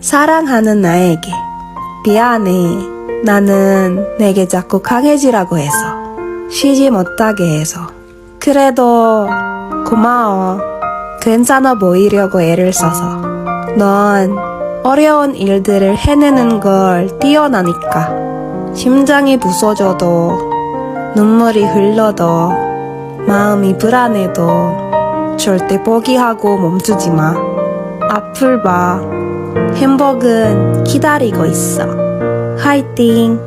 사랑하는 나에게 미안해. 나는 내게 자꾸 강해지라고 해서 쉬지 못하게 해서. 그래도 고마워. 괜찮아 보이려고 애를 써서. 넌 어려운 일들을 해내는 걸 뛰어나니까. 심장이 부서져도 눈물이 흘러도 마음이 불안해도 절대 포기하고 멈추지 마. 앞을 봐. 행복은 기다리고 있어. 화이팅!